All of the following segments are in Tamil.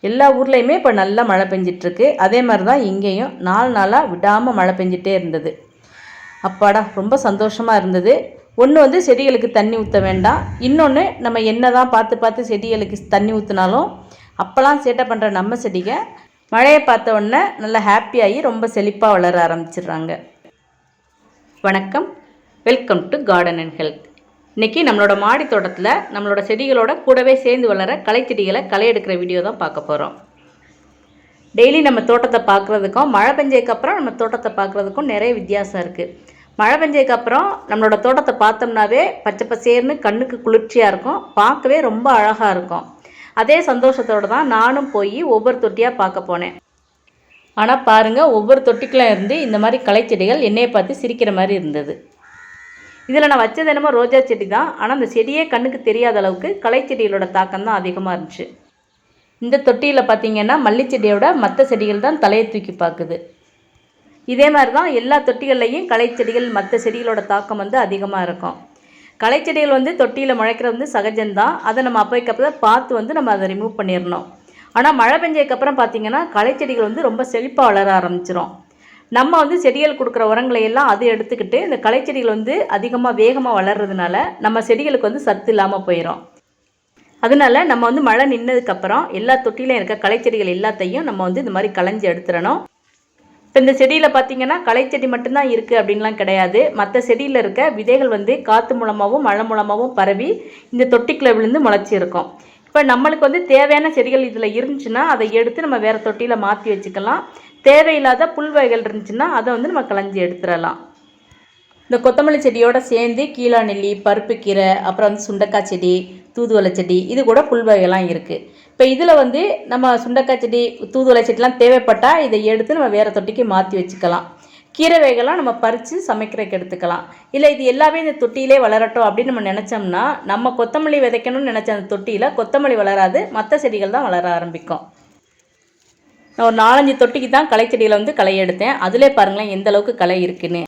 எல்லா ஊர்லேயுமே இப்போ நல்லா மழை பெஞ்சிட்ருக்கு. அதே மாதிரி தான் இங்கேயும் 4 நாளாக விடாமல் மழை பெஞ்சிட்டே இருந்தது. அப்பாடா ரொம்ப சந்தோஷமாக இருந்தது. ஒன்று வந்து செடிகளுக்கு தண்ணி ஊற்ற வேண்டாம், இன்னொன்று நம்ம என்ன தான் பார்த்து செடிகளுக்கு தண்ணி ஊற்றினாலும் அப்போலாம் சேட்டை பண்ணுற நம்ம செடிகள் மழையை பார்த்த உடனே நல்லா ஹாப்பியாகி ரொம்ப செழிப்பாக வளர ஆரம்பிச்சிடுறாங்க. வணக்கம், welcome to garden and health. இன்றைக்கி நம்மளோட மாடி தோட்டத்தில் நம்மளோட செடிகளோட கூடவே சேர்ந்து வளர களைச்செடிகளை களை எடுக்கிற வீடியோ தான் பார்க்க போகிறோம். டெய்லி நம்ம தோட்டத்தை பார்க்குறதுக்கும் மழை பெஞ்சதுக்கப்புறம் நம்ம தோட்டத்தை பார்க்குறதுக்கும் நிறைய வித்தியாசம் இருக்குது. மழை பெஞ்சதுக்கப்புறம் நம்மளோட தோட்டத்தை பார்த்தோம்னாவே பச்சை பசேர்னு கண்ணுக்கு குளிர்ச்சியாக இருக்கும், பார்க்கவே ரொம்ப அழகாக இருக்கும். அதே சந்தோஷத்தோடு தான் நானும் போய் ஒவ்வொரு தொட்டியாக பார்க்க போனேன். ஆனால் பாருங்கள், ஒவ்வொரு தொட்டிக்குள்ளே இருந்து இந்த மாதிரி களைச்செடிகள் என்னையை பார்த்து சிரிக்கிற மாதிரி இருந்தது. இதில் நான் வச்சது என்னமோ ரோஜா செடி தான், ஆனால் அந்த செடியே கண்ணுக்கு தெரியாத அளவுக்கு களைச்செடிகளோட தாக்கம் தான் அதிகமாக இருந்துச்சு. இந்த தொட்டியில் பார்த்திங்கன்னா மல்லிச்செடியோட மற்ற செடிகள் தான் தலையை தூக்கி பார்க்குது. இதே மாதிரி தான் எல்லா தொட்டிகள்லையும் களைச்செடிகள் மற்ற செடிகளோட தாக்கம் வந்து அதிகமாக இருக்கும். களைச்செடிகள் வந்து தொட்டியில் முளைக்கிறது வந்து சகஜம்தான், அதை நம்ம அப்போக்கப்புறம் பார்த்து வந்து நம்ம அதை ரிமூவ் பண்ணிடணும். ஆனால் மழை பெஞ்சதுக்கப்புறம் பார்த்திங்கன்னா களைச்செடிகள் வந்து ரொம்ப செழிப்பாக வளர ஆரம்பிச்சிடும். நம்ம வந்து செடிகள் கொடுக்குற உரங்களை எல்லாம் அது எடுத்துக்கிட்டு இந்த களைச்செடிகள் வந்து அதிகமாக வேகமாக வளர்கிறதுனால நம்ம செடிகளுக்கு வந்து சத்து இல்லாமல் போயிடும். அதனால நம்ம வந்து மழை நின்னதுக்கப்புறம் எல்லா தொட்டிலையும் இருக்க களைச்செடிகள் எல்லாத்தையும் நம்ம வந்து இந்த மாதிரி களைஞ்சி எடுத்துடணும். இப்போ இந்த செடியில் பார்த்திங்கன்னா களைச்செடி மட்டும்தான் இருக்குது அப்படின்லாம் கிடையாது. மற்ற செடியில் இருக்க விதைகள் வந்து காற்று மூலமாகவும் மழை மூலமாகவும் பரவி இந்த தொட்டிக்குள்ளே விழுந்து முளைச்சி இருக்கும். இப்போ நம்மளுக்கு வந்து தேவையான செடிகள் இதில் இருந்துச்சுன்னா அதை எடுத்து நம்ம வேறு தொட்டியில் மாற்றி வச்சுக்கலாம். தேவையில்லாத புல்வகைகள் இருந்துச்சுன்னா அதை வந்து நம்ம களைஞ்சி எடுத்துடலாம். இந்த கொத்தமல்லி செடியோடு சேர்ந்து கீழா நெல்லி, பருப்பு கீரை, அப்புறம் வந்து சுண்டக்காய் செடி, தூதுவளை செடி, இது கூட புல்வகைலாம் இருக்குது. இப்போ இதில் வந்து நம்ம சுண்டக்காய் செடி, தூதுவளை செடிலாம் தேவைப்பட்டால் இதை எடுத்து நம்ம வேறு தொட்டிக்கு மாற்றி வச்சுக்கலாம். கீரை வகைகள்லாம் நம்ம பறித்து சமைக்கிறதுக்கு எடுத்துக்கலாம். இல்லை இது எல்லாமே இந்த தொட்டியிலே வளரட்டும் அப்படின்னு நம்ம நினச்சோம்னா நம்ம கொத்தமல்லி விதைக்கணும்னு நினச்ச அந்த தொட்டியில் கொத்தமல்லி வளராது, மற்ற செடிகள் தான் வளர ஆரம்பிக்கும். நான் ஒரு 4-5 தொட்டிக்கு தான் களைச்செடியில் வந்து களை எடுத்தேன். அதிலே பாருங்களேன் எந்த அளவுக்கு களை இருக்குன்னு.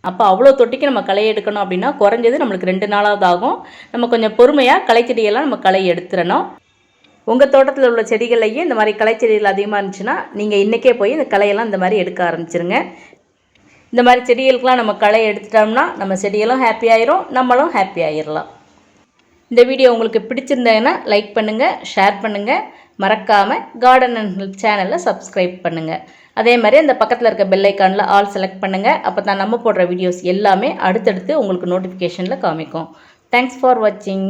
அப்போ அவ்வளோ தொட்டிக்கு நம்ம களை எடுக்கணும் அப்படின்னா குறைஞ்சது நம்மளுக்கு 2 நாளாவது ஆகும். நம்ம கொஞ்சம் பொறுமையாக களைச்செடியெல்லாம் நம்ம களை எடுத்துடணும். உங்கள் தோட்டத்தில் உள்ள செடிகள்லையும் இந்த மாதிரி களைச்செடிகள் அதிகமாக இருந்துச்சுன்னா நீங்கள் இன்றைக்கே போய் இந்த களையெல்லாம் இந்த மாதிரி எடுக்க ஆரம்பிச்சிருங்க. இந்த மாதிரி செடிகளுக்கெலாம் நம்ம களை எடுத்துட்டோம்னா நம்ம செடிகளும் ஹாப்பி ஆயிரும், நம்மளும் ஹாப்பி ஆயிடலாம். இந்த வீடியோ உங்களுக்கு பிடிச்சிருந்ததுன்னா லைக் பண்ணுங்கள், ஷேர் பண்ணுங்கள், மறக்காமல் கார்டன் அண்ட் ஹெல்த் சேனலை சப்ஸ்கிரைப் பண்ணுங்கள். அதே மாதிரி அந்த பக்கத்தில் இருக்க பெல் ஐக்கானில் ஆல் செலக்ட் பண்ணுங்கள். அப்போ தான் நம்ம போடுற வீடியோஸ் எல்லாமே அடுத்தடுத்து உங்களுக்கு நோட்டிஃபிகேஷனில் காமிக்கும். தேங்க்ஸ் ஃபார் வாட்சிங்.